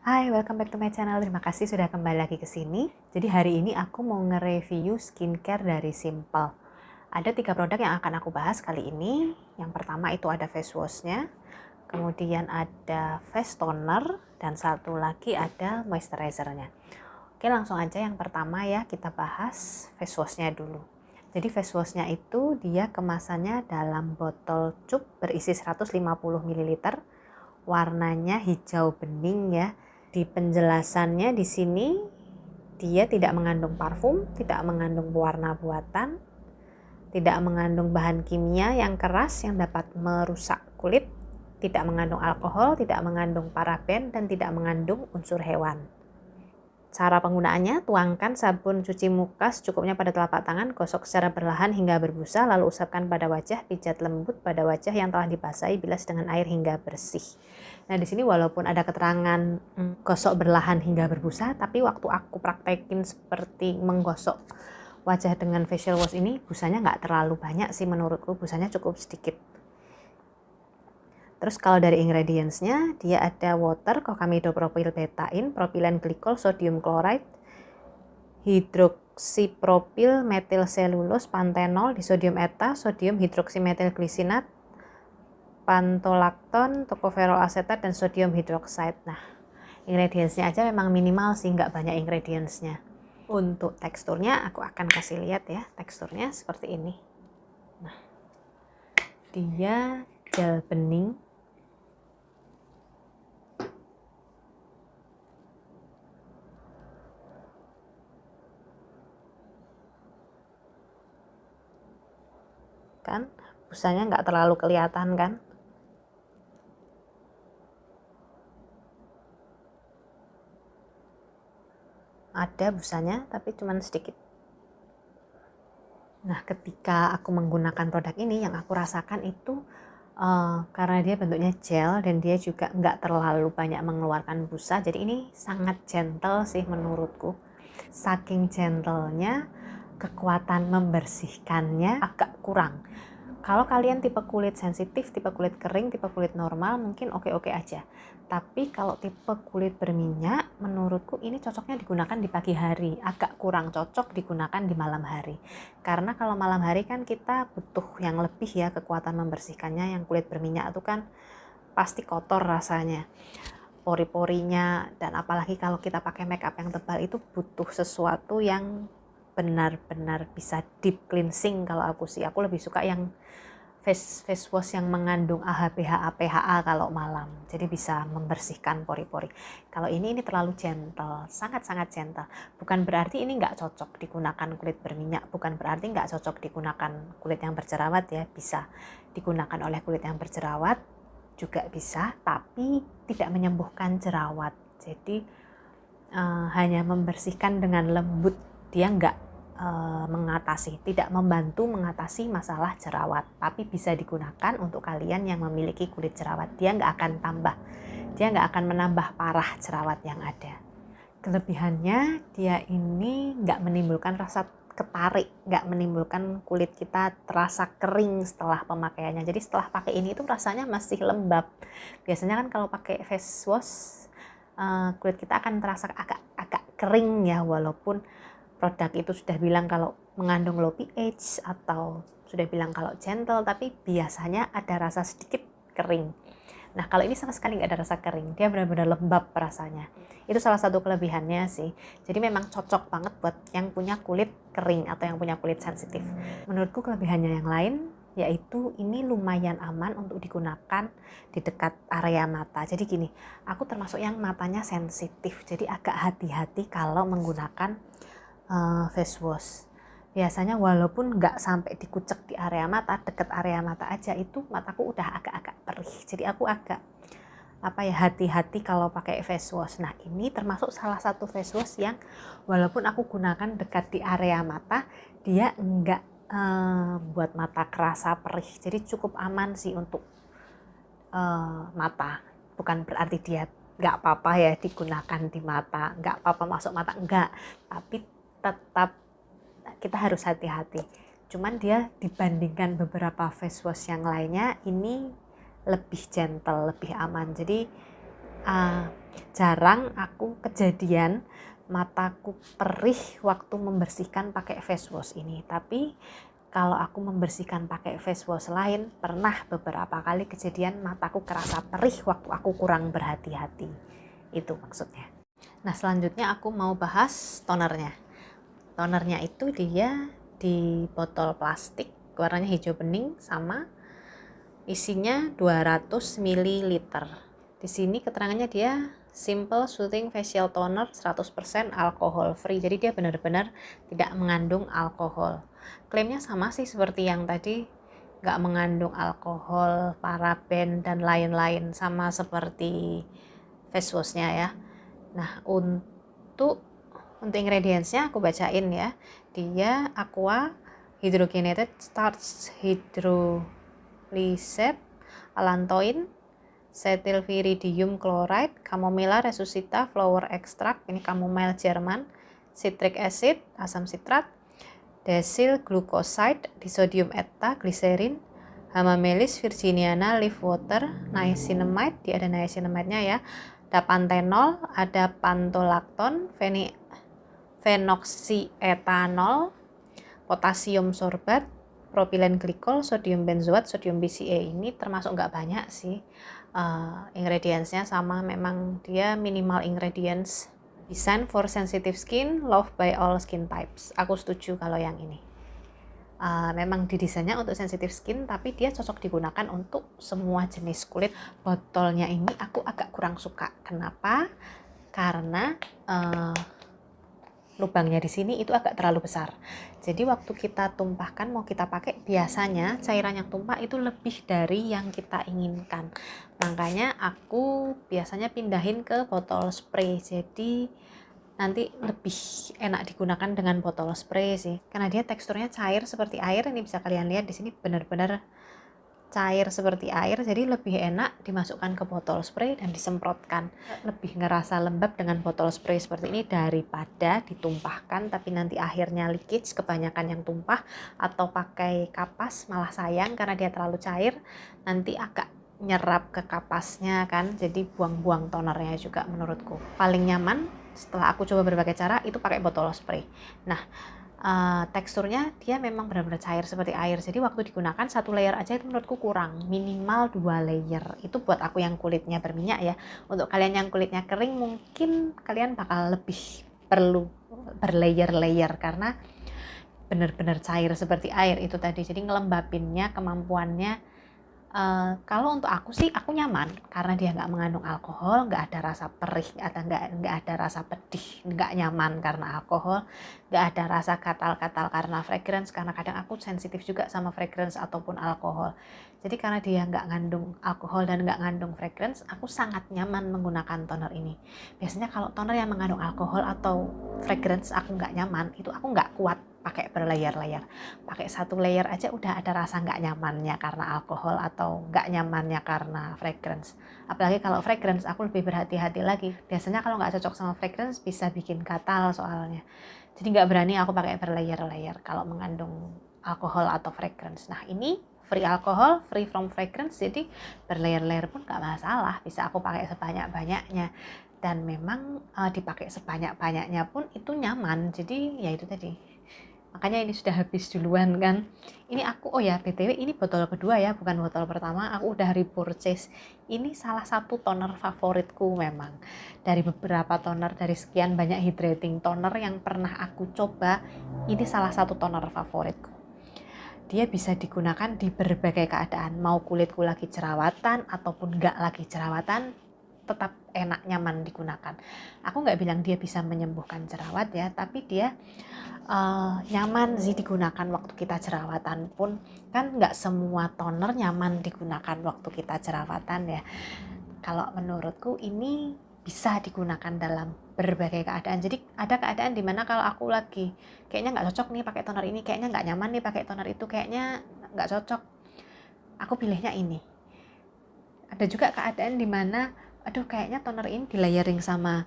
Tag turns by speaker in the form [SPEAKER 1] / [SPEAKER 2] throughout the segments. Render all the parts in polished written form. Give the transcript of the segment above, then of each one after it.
[SPEAKER 1] Hai, welcome back to my channel. Terima kasih sudah kembali lagi ke sini. Jadi hari ini aku mau nge-review skincare dari Simple. Ada 3 produk yang akan aku bahas kali ini. Yang pertama itu ada face wash-nya, kemudian ada face toner, dan satu lagi ada moisturizer-nya. Oke, langsung aja yang pertama ya, kita bahas face wash-nya dulu. Jadi face wash-nya itu dia kemasannya dalam botol cup berisi 150 ml, warnanya hijau bening ya. Di penjelasannya di sini dia tidak mengandung parfum, tidak mengandung pewarna buatan, tidak mengandung bahan kimia yang keras yang dapat merusak kulit, tidak mengandung alkohol, tidak mengandung paraben, dan tidak mengandung unsur hewan. Cara penggunaannya, tuangkan sabun cuci muka secukupnya pada telapak tangan, gosok secara perlahan hingga berbusa, lalu usapkan pada wajah, pijat lembut pada wajah yang telah dibasahi, bilas dengan air hingga bersih. Nah, di sini walaupun ada keterangan gosok berlahan hingga berbusa, tapi waktu aku praktekin seperti menggosok wajah dengan facial wash ini, busanya nggak terlalu banyak sih menurutku, busanya cukup sedikit. Terus kalau dari ingredients-nya, dia ada water, kokamidopropyl betain, propilen glikol, sodium chloride, hidroksipropil metil selulose, pantenol, disodium eta, sodium hidroksimetilglisinat, pantolakton, tocopherol asetat, dan sodium hidroksida. Nah, ingredients-nya aja memang minimal sih, nggak banyak ingredients-nya. Untuk teksturnya, aku akan kasih lihat ya, teksturnya seperti ini. Nah, dia gel bening. Kan busanya nggak terlalu kelihatan kan. Ada busanya tapi cuman sedikit. Nah, ketika aku menggunakan produk ini, yang aku rasakan itu karena dia bentuknya gel dan dia juga nggak terlalu banyak mengeluarkan busa, jadi ini sangat gentle sih menurutku. Saking gentlenya, kekuatan membersihkannya agak kurang. Kalau kalian tipe kulit sensitif, tipe kulit kering, tipe kulit normal, mungkin oke-oke aja. Tapi kalau tipe kulit berminyak, menurutku ini cocoknya digunakan di pagi hari. Agak kurang cocok digunakan di malam hari. Karena kalau malam hari kan kita butuh yang lebih ya kekuatan membersihkannya. Yang kulit berminyak itu kan pasti kotor rasanya. Pori-porinya, dan apalagi kalau kita pakai make up yang tebal itu butuh sesuatu yang benar-benar bisa deep cleansing. Kalau aku sih, aku lebih suka yang face wash yang mengandung AHA, BHA, PHA kalau malam, jadi bisa membersihkan pori-pori. Kalau ini terlalu gentle, sangat-sangat gentle. Bukan berarti ini nggak cocok digunakan kulit berminyak, bukan berarti nggak cocok digunakan kulit yang berjerawat ya, bisa digunakan oleh kulit yang berjerawat juga bisa, tapi tidak menyembuhkan jerawat. Jadi hanya membersihkan dengan lembut, dia nggak tidak membantu mengatasi masalah jerawat, tapi bisa digunakan untuk kalian yang memiliki kulit jerawat. Dia nggak akan menambah parah jerawat yang ada. Kelebihannya, dia ini nggak menimbulkan rasa ketarik, nggak menimbulkan kulit kita terasa kering setelah pemakaiannya. Jadi setelah pakai ini itu rasanya masih lembab. Biasanya kan kalau pakai face wash, kulit kita akan terasa agak kering ya, walaupun produk itu sudah bilang kalau mengandung low pH atau sudah bilang kalau gentle, tapi biasanya ada rasa sedikit kering. Nah, kalau ini sama sekali nggak ada rasa kering, dia benar-benar lembab rasanya. Itu salah satu kelebihannya sih. Jadi memang cocok banget buat yang punya kulit kering atau yang punya kulit sensitif. Menurutku kelebihannya yang lain yaitu ini lumayan aman untuk digunakan di dekat area mata. Jadi gini, aku termasuk yang matanya sensitif, jadi agak hati-hati kalau menggunakan face wash. Biasanya walaupun nggak sampai dikucek di area mata, deket area mata aja itu mataku udah agak-agak perih. Jadi aku agak hati-hati kalau pakai face wash. Nah, ini termasuk salah satu face wash yang walaupun aku gunakan dekat di area mata, dia nggak buat mata kerasa perih. Jadi cukup aman sih untuk mata. Bukan berarti dia nggak apa-apa ya digunakan di mata, nggak apa-apa masuk mata, enggak. Tapi tetap kita harus hati-hati. Cuman dia dibandingkan beberapa face wash yang lainnya, ini lebih gentle, lebih aman. Jadi jarang aku kejadian mataku perih waktu membersihkan pakai face wash ini. Tapi kalau aku membersihkan pakai face wash lain, pernah beberapa kali kejadian mataku kerasa perih waktu aku kurang berhati-hati. Itu maksudnya. Nah, selanjutnya aku mau bahas tonernya. Tonernya itu dia di botol plastik, warnanya hijau bening, sama isinya 200 ml. Di sini keterangannya dia Simple Soothing Facial Toner 100% alcohol free. Jadi dia benar-benar tidak mengandung alkohol. Klaimnya sama sih seperti yang tadi, nggak mengandung alkohol, paraben, dan lain-lain, sama seperti face washnya ya. Nah, untuk ingredientsnya aku bacain ya. Dia aqua hydrogenated starch hydrolysate, allantoin, cetylviridium chloride, chamomilla resuscita flower extract, ini chamomile Jerman, citric acid, asam sitrat, desil glucoside, disodium eta, glycerin, hamamelis virginiana, leaf water, niacinamide, dia ada niacinamide-nya ya, ada pantenol, ada pantolakton, phenoxyetanol, potasium sorbat, propilen glikol, sodium benzoat, sodium BCA. Ini termasuk nggak banyak sih. Ingredientsnya sama, memang dia minimal ingredients. Design for sensitive skin, loved by all skin types. Aku setuju kalau yang ini. Memang didesainnya untuk sensitive skin, tapi dia cocok digunakan untuk semua jenis kulit. Botolnya ini aku agak kurang suka. Kenapa? Karena lubangnya di sini itu agak terlalu besar. Jadi waktu kita tumpahkan, mau kita pakai, biasanya cairan yang tumpah itu lebih dari yang kita inginkan. Makanya aku biasanya pindahin ke botol spray. Jadi nanti lebih enak digunakan dengan botol spray sih. Karena dia teksturnya cair seperti air. Ini bisa kalian lihat di sini benar-benar cair seperti air, jadi lebih enak dimasukkan ke botol spray dan disemprotkan. Lebih ngerasa lembab dengan botol spray seperti ini daripada ditumpahkan tapi nanti akhirnya leakage, kebanyakan yang tumpah, atau pakai kapas malah sayang karena dia terlalu cair, nanti agak nyerap ke kapasnya kan, jadi buang-buang tonernya juga menurutku. Paling nyaman setelah aku coba berbagai cara itu pakai botol spray. Nah, teksturnya dia memang benar-benar cair seperti air, jadi waktu digunakan satu layer aja itu menurutku kurang, minimal 2 layer. Itu buat aku yang kulitnya berminyak ya. Untuk kalian yang kulitnya kering mungkin kalian bakal lebih perlu berlayer-layer karena benar-benar cair seperti air itu tadi. Jadi ngelembabinnya, kemampuannya, kalau untuk aku sih, aku nyaman karena dia nggak mengandung alkohol, nggak ada rasa perih, nggak ada rasa pedih, nggak nyaman karena alkohol, nggak ada rasa gatal-gatal karena fragrance, karena kadang aku sensitif juga sama fragrance ataupun alkohol. Jadi karena dia nggak ngandung alkohol dan nggak ngandung fragrance, aku sangat nyaman menggunakan toner ini. Biasanya kalau toner yang mengandung alkohol atau fragrance aku nggak nyaman, itu aku nggak kuat pakai berlayer-layer. Pakai satu layer aja udah ada rasa nggak nyamannya karena alkohol atau nggak nyamannya karena fragrance. Apalagi kalau fragrance aku lebih berhati-hati lagi. Biasanya kalau nggak cocok sama fragrance bisa bikin gatal soalnya. Jadi nggak berani aku pakai berlayer-layer kalau mengandung alkohol atau fragrance. Nah, ini free alkohol, free from fragrance, jadi berlayer-layer pun nggak masalah. Bisa aku pakai sebanyak-banyaknya. Dan memang dipakai sebanyak-banyaknya pun itu nyaman. Jadi ya itu tadi. Makanya ini sudah habis duluan kan. Ini aku, oh ya BTW ini botol kedua ya, bukan botol pertama. Aku udah repurchase. Ini salah satu toner favoritku memang. Dari beberapa toner, dari sekian banyak hydrating toner yang pernah aku coba, ini salah satu toner favoritku. Dia bisa digunakan di berbagai keadaan. Mau kulitku lagi jerawatan ataupun nggak lagi jerawatan, tetap enak, nyaman digunakan. Aku nggak bilang dia bisa menyembuhkan jerawat ya, tapi dia nyaman sih digunakan waktu kita jerawatan pun. Kan nggak semua toner nyaman digunakan waktu kita jerawatan ya. Kalau menurutku ini bisa digunakan dalam berbagai keadaan. Jadi ada keadaan dimana kalau aku lagi kayaknya nggak cocok nih pakai toner ini, kayaknya nggak nyaman nih pakai toner itu, kayaknya nggak cocok, aku pilihnya ini. Ada juga keadaan dimana aduh kayaknya toner ini di layering sama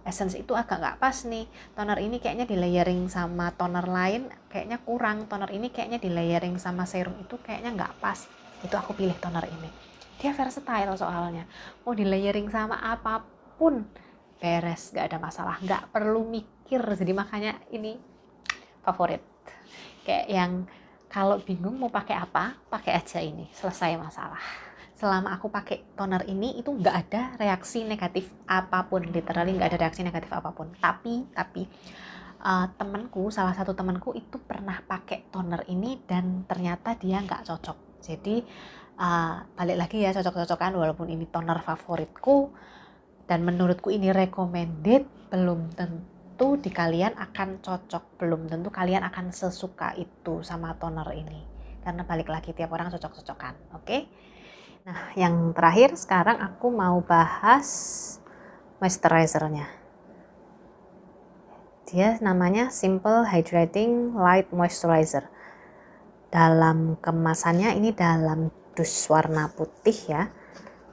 [SPEAKER 1] essence itu agak nggak pas nih, toner ini kayaknya di layering sama toner lain kayaknya kurang, toner ini kayaknya di layering sama serum itu kayaknya nggak pas, itu aku pilih toner ini. Dia versatile soalnya, mau di layering sama apapun beres, nggak ada masalah, nggak perlu mikir. Jadi makanya ini favorit. Kayak yang kalau bingung mau pakai apa, pakai aja ini, selesai masalah. Selama aku pakai toner ini itu nggak ada reaksi negatif apapun, literally nggak ada reaksi negatif apapun. Tapi temanku, salah satu temanku itu pernah pakai toner ini dan ternyata dia nggak cocok. Jadi balik lagi ya, cocok-cocokan. Walaupun ini toner favoritku dan menurutku ini recommended, belum tentu di kalian akan cocok, belum tentu kalian akan sesuka itu sama toner ini, karena balik lagi tiap orang cocok-cocokan. Oke? Nah, yang terakhir sekarang aku mau bahas moisturizernya. Dia namanya Simple Hydrating Light Moisturizer. Dalam kemasannya ini dalam dus warna putih ya.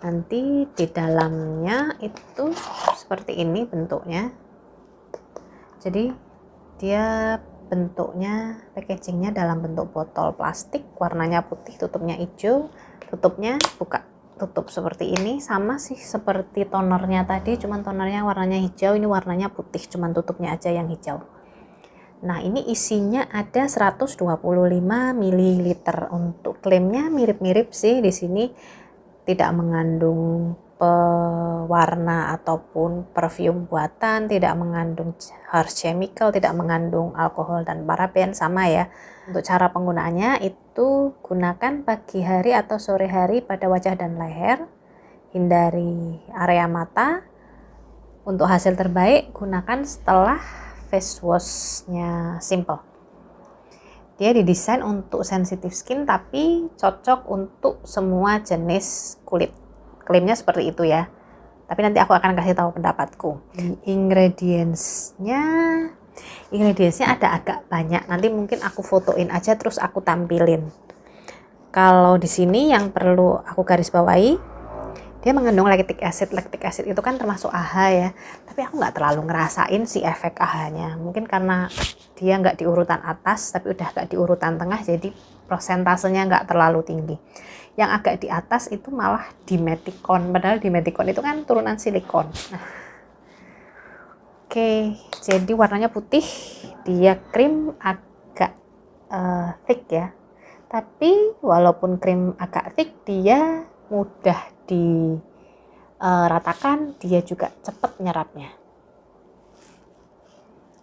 [SPEAKER 1] Nanti di dalamnya itu seperti ini bentuknya. Jadi dia bentuknya, packagingnya dalam bentuk botol plastik, warnanya putih, tutupnya hijau, tutupnya buka tutup seperti ini, sama sih seperti tonernya tadi, cuman tonernya warnanya hijau, ini warnanya putih, cuman tutupnya aja yang hijau. Nah, ini isinya ada 125 ml. Untuk klaimnya mirip-mirip sih, di sini tidak mengandung pewarna ataupun perfume buatan, tidak mengandung harsh chemical, tidak mengandung alkohol dan paraben, sama ya. Untuk cara penggunaannya itu gunakan pagi hari atau sore hari pada wajah dan leher, hindari area mata. Untuk hasil terbaik gunakan setelah face wash-nya Simple. Dia didesain untuk sensitive skin tapi cocok untuk semua jenis kulit. Klaimnya seperti itu ya. Tapi nanti aku akan kasih tahu pendapatku. Ingredientsnya ada agak banyak. Nanti mungkin aku fotoin aja terus aku tampilin. Kalau di sini yang perlu aku garis bawahi, dia mengandung lactic acid. Lactic acid itu kan termasuk AHA ya. Tapi aku nggak terlalu ngerasain si efek AHA-nya. Mungkin karena dia nggak di urutan atas, tapi udah nggak di urutan tengah, jadi prosentasenya nggak terlalu tinggi. Yang agak di atas itu malah Dimethicone. Padahal Dimethicone itu kan turunan silikon. Nah, oke, jadi warnanya putih, dia krim agak thick ya. Tapi walaupun krim agak thick, dia mudah diratakan, dia juga cepat nyerapnya.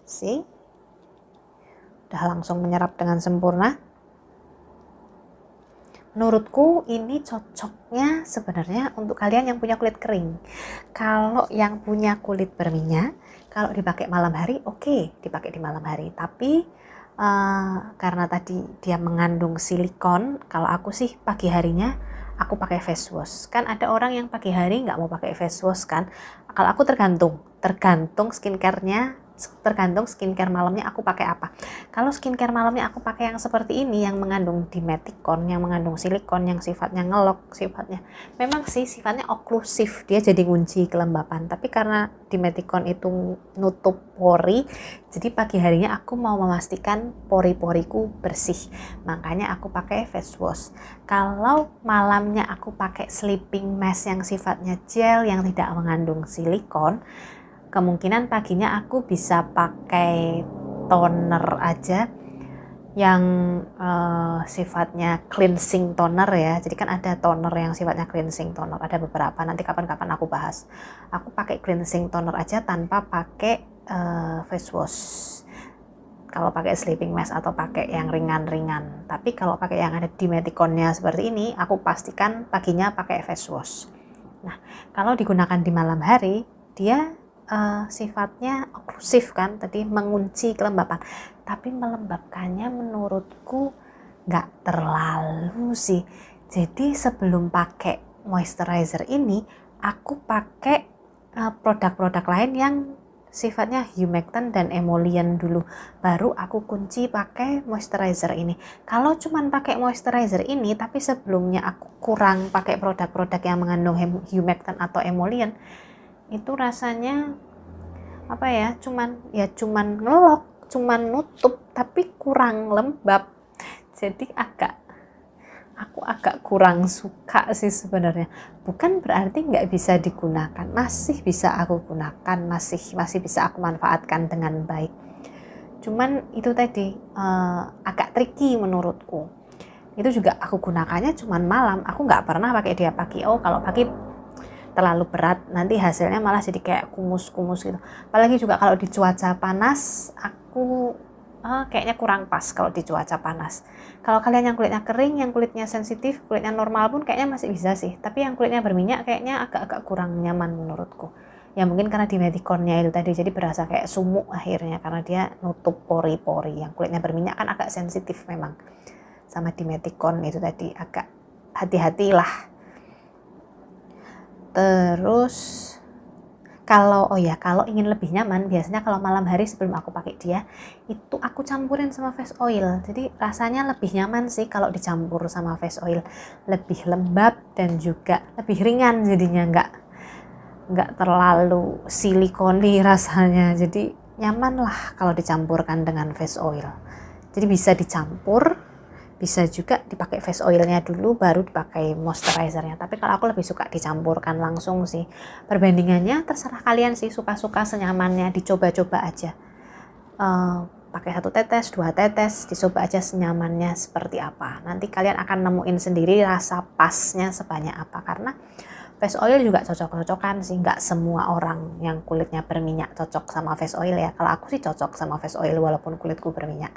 [SPEAKER 1] See? Udah langsung menyerap dengan sempurna. Menurutku ini cocoknya sebenarnya untuk kalian yang punya kulit kering. Kalau yang punya kulit berminyak, kalau dipakai malam hari, oke, dipakai di malam hari. Tapi karena tadi dia mengandung silikon, kalau aku sih pagi harinya aku pakai face wash. Kan ada orang yang pagi hari nggak mau pakai face wash kan. Kalau aku tergantung skincare-nya, tergantung skincare malamnya aku pakai apa. Kalau skincare malamnya aku pakai yang seperti ini, yang mengandung Dimethicone, yang mengandung silikon, yang sifatnya ngelok, memang sih sifatnya oklusif, dia jadi ngunci kelembapan. Tapi karena Dimethicone itu nutup pori, jadi pagi harinya aku mau memastikan pori-poriku bersih, makanya aku pakai face wash. Kalau malamnya aku pakai sleeping mask yang sifatnya gel, yang tidak mengandung silikon, kemungkinan paginya aku bisa pakai toner aja yang sifatnya cleansing toner ya. Jadi kan ada toner yang sifatnya cleansing toner, ada beberapa, nanti kapan-kapan aku bahas. Aku pakai cleansing toner aja tanpa pakai face wash. Kalau pakai sleeping mask atau pakai yang ringan-ringan. Tapi kalau pakai yang ada Dimethicone-nya seperti ini, aku pastikan paginya pakai face wash. Nah, kalau digunakan di malam hari, dia sifatnya oklusif kan, tadi mengunci kelembapan, tapi melembabkannya menurutku nggak terlalu sih. Jadi sebelum pakai moisturizer ini, aku pakai produk-produk lain yang sifatnya humectant dan emollient dulu, baru aku kunci pakai moisturizer ini. Kalau cuman pakai moisturizer ini tapi sebelumnya aku kurang pakai produk-produk yang mengandung humectant atau emollient, itu rasanya apa ya, cuman ngelok, cuman nutup tapi kurang lembab, jadi agak aku agak kurang suka sih sebenarnya. Bukan berarti nggak bisa digunakan, masih bisa aku gunakan, masih bisa aku manfaatkan dengan baik. Cuman itu tadi agak tricky menurutku. Itu juga aku gunakannya cuman malam, aku nggak pernah pakai dia pagi. Oh, kalau pagi terlalu berat, nanti hasilnya malah jadi kayak kumus-kumus gitu. Apalagi juga kalau di cuaca panas, aku kayaknya kurang pas kalau di cuaca panas. Kalau kalian yang kulitnya kering, yang kulitnya sensitif, kulitnya normal pun kayaknya masih bisa sih. Tapi yang kulitnya berminyak kayaknya agak-agak kurang nyaman menurutku. Ya mungkin karena dimetikonnya itu tadi, jadi berasa kayak sumuk akhirnya karena dia nutup pori-pori. Yang kulitnya berminyak kan agak sensitif memang. Sama dimetikon itu tadi agak hati-hatilah. Terus kalau ingin lebih nyaman, biasanya kalau malam hari sebelum aku pakai dia, itu aku campurin sama face oil. Jadi rasanya lebih nyaman sih kalau dicampur sama face oil. Lebih lembab dan juga lebih ringan jadinya, nggak terlalu silikoni rasanya. Jadi nyaman lah kalau dicampurkan dengan face oil. Jadi bisa dicampur, bisa juga dipakai face oilnya dulu baru dipakai moisturizernya. Tapi kalau aku lebih suka dicampurkan langsung sih. Perbandingannya terserah kalian sih, suka-suka senyamannya, dicoba-coba aja. Pakai 1 tetes, 2 tetes, dicoba aja senyamannya seperti apa. Nanti kalian akan nemuin sendiri rasa pasnya sebanyak apa. Karena face oil juga cocok-cocokan sih, nggak semua orang yang kulitnya berminyak cocok sama face oil ya. Kalau aku sih cocok sama face oil walaupun kulitku berminyak.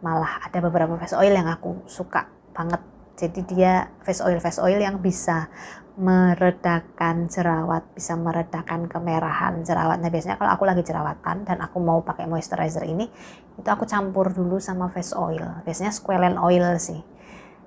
[SPEAKER 1] Malah ada beberapa face oil yang aku suka banget. Jadi dia face oil yang bisa meredakan jerawat, bisa meredakan kemerahan jerawatnya. Biasanya kalau aku lagi jerawatan dan aku mau pakai moisturizer ini, itu aku campur dulu sama face oil. Biasanya squalene oil sih.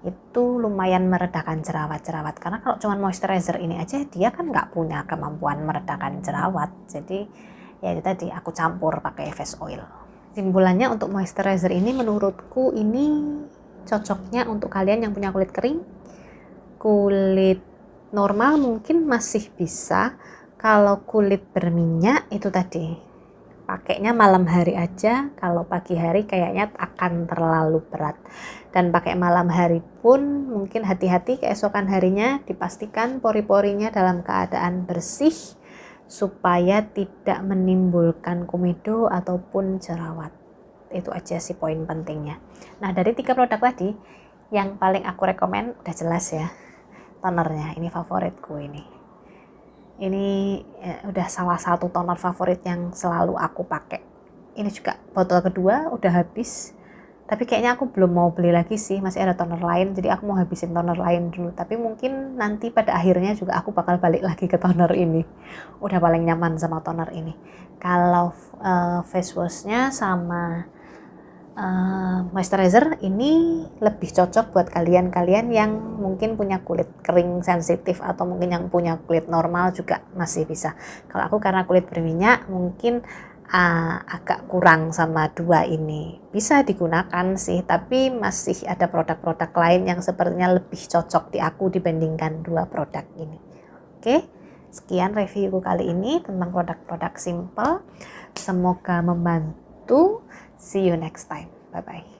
[SPEAKER 1] Itu lumayan meredakan jerawat-jerawat. Karena kalau cuma moisturizer ini aja, dia kan nggak punya kemampuan meredakan jerawat. Jadi ya itu tadi, aku campur pakai face oil. Kesimpulannya untuk moisturizer ini menurutku ini cocoknya untuk kalian yang punya kulit kering. Kulit normal mungkin masih bisa. Kalau kulit berminyak itu tadi, pakainya malam hari aja. Kalau pagi hari kayaknya akan terlalu berat. Dan pakai malam hari pun mungkin hati-hati, keesokan harinya dipastikan pori-porinya dalam keadaan bersih supaya tidak menimbulkan komedo ataupun jerawat. Itu aja sih poin pentingnya. Nah, dari 3 produk tadi, yang paling aku rekomen udah jelas ya, tonernya. Ini favoritku ini. Ini udah salah satu toner favorit yang selalu aku pakai. Ini juga botol kedua udah habis. Tapi kayaknya aku belum mau beli lagi sih, masih ada toner lain, jadi aku mau habisin toner lain dulu. Tapi mungkin nanti pada akhirnya juga aku bakal balik lagi ke toner ini. Udah paling nyaman sama toner ini. Kalau face washnya sama moisturizer ini lebih cocok buat kalian yang mungkin punya kulit kering sensitif atau mungkin yang punya kulit normal juga masih bisa. Kalau aku karena kulit berminyak mungkin agak kurang sama 2 ini. Bisa digunakan sih, tapi masih ada produk-produk lain yang sepertinya lebih cocok di aku dibandingkan 2 produk ini. Oke, sekian reviewku kali ini tentang produk-produk simple. Semoga membantu. See you next time. Bye-bye.